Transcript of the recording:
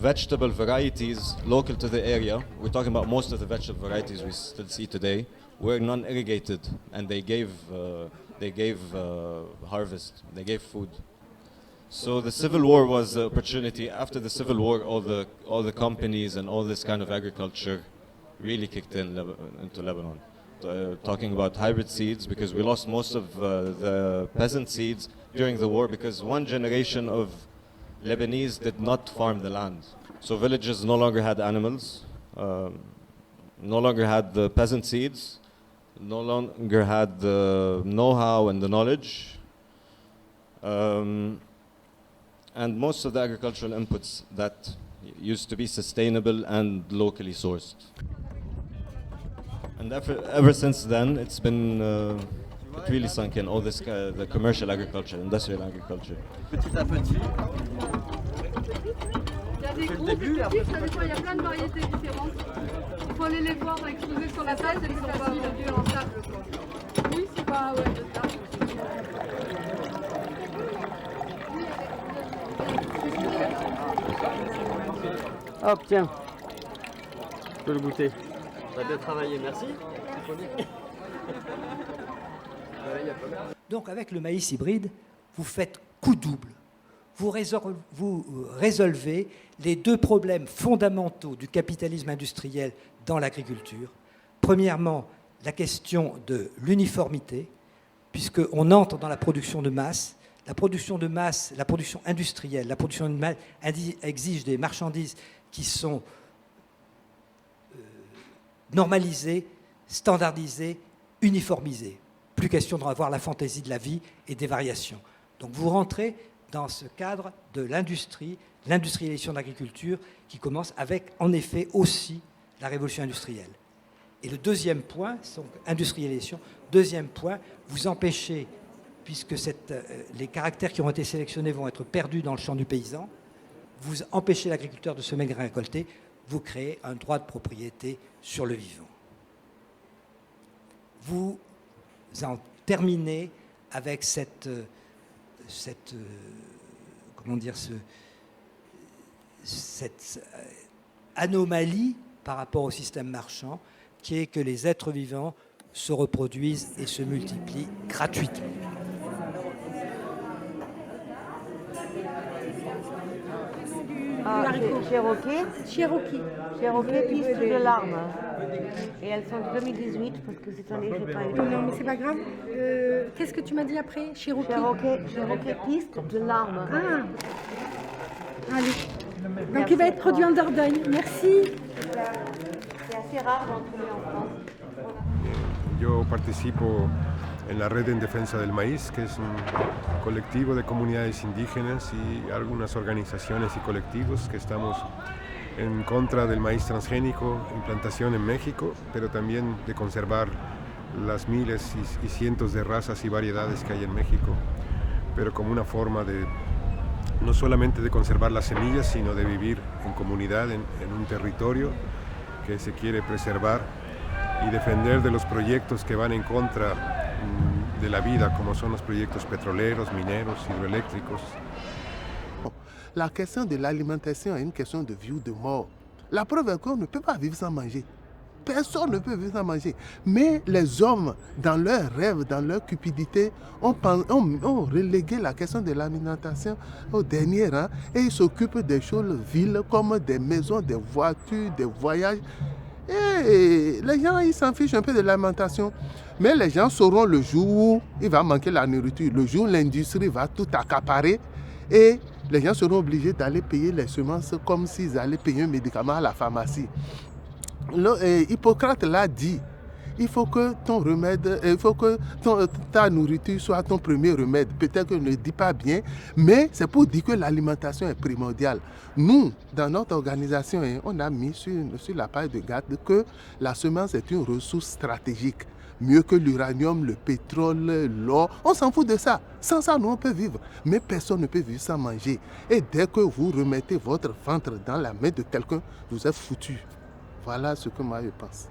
vegetable varieties local to the area, we're talking about most of the vegetable varieties we still see today, were non-irrigated, and they gave harvest, they gave food. So the Civil War was the opportunity. After the Civil War, all the companies and all this kind of agriculture really kicked into Lebanon. Talking about hybrid seeds, because we lost most of the peasant seeds during the war, because one generation of Lebanese did not farm the land. So villages no longer had animals, no longer had the peasant seeds, no longer had the know-how and the knowledge. And most of the agricultural inputs that used to be sustainable and locally sourced. And ever since then, it's been it really sunk in, all this the commercial agriculture, industrial agriculture. Petit à petit. Il y a des groupes cultifs, ça dépend, il y a plein de variétés différentes. Il faut aller les voir exposées sur la table, elles sont pas vendues en table, quoi. Oui, c'est pas, ouais, de table. Hop, tiens. Je peux le goûter. Ça a bien travaillé, merci. Donc avec le maïs hybride, vous faites coup double. Vous résolvez les deux problèmes fondamentaux du capitalisme industriel dans l'agriculture. Premièrement, la question de l'uniformité, puisqu'on entre dans la production de masse. La production de masse, la production industrielle, la production de masse exige des marchandises qui sont normalisées, standardisées, uniformisées. Plus question d'avoir la fantaisie de la vie et des variations. Donc vous rentrez dans ce cadre de l'industrie, l'industrialisation de l'agriculture qui commence avec, en effet, aussi la révolution industrielle. Et le deuxième point, donc industrialisation, deuxième point, vous empêchez, puisque les caractères qui ont été sélectionnés vont être perdus dans le champ du paysan, vous empêchez l'agriculteur de semer, de récolter, vous créez un droit de propriété sur le vivant. Vous en terminez avec cette anomalie par rapport au système marchand, qui est que les êtres vivants se reproduisent et se multiplient gratuitement. Cherokee, piste de larmes. Et elles sont de 2018 parce que cette année, j'ai pas eu. Non, mais c'est pas grave. Qu'est-ce que tu m'as dit après? Cherokee, piste de larmes. Ah, allez. Donc il va être produit en Dordogne. Merci. C'est assez rare d'en trouver en France. Yo participo en la Red en Defensa del Maíz, que es un colectivo de comunidades indígenas y algunas organizaciones y colectivos que estamos en contra del maíz transgénico, implantación en México, pero también de conservar las miles y cientos de razas y variedades que hay en México, pero como una forma de no solamente de conservar las semillas, sino de vivir en comunidad, en un territorio que se quiere preservar y defender de los proyectos que van en contra de la vida, como son los proyectos petroleros, mineros, hidroeléctricos. La question de l'alimentation est une question de vie ou de mort. La preuve est qu'on ne peut pas vivre sans manger. Personne ne peut vivre sans manger. Mais les hommes, dans leurs rêves, dans leur cupidité, ont relégué la question de l'alimentation au dernier rang et ils s'occupent des choses viles comme des maisons, des voitures, des voyages. Et les gens, ils s'en fichent un peu de l'alimentation. Mais les gens sauront le jour où il va manquer la nourriture, le jour où l'industrie va tout accaparer et les gens seront obligés d'aller payer les semences comme s'ils allaient payer un médicament à la pharmacie. Hippocrate l'a dit, il faut que ton remède, il faut que ta nourriture soit ton premier remède. Peut-être que je ne le dis pas bien, mais c'est pour dire que l'alimentation est primordiale. Nous, dans notre organisation, on a mis sur la page de garde que la semence est une ressource stratégique. Mieux que l'uranium, le pétrole, l'or. On s'en fout de ça. Sans ça, nous, on peut vivre. Mais personne ne peut vivre sans manger. Et dès que vous remettez votre ventre dans la main de quelqu'un, vous êtes foutu. Voilà ce que moi, je pense.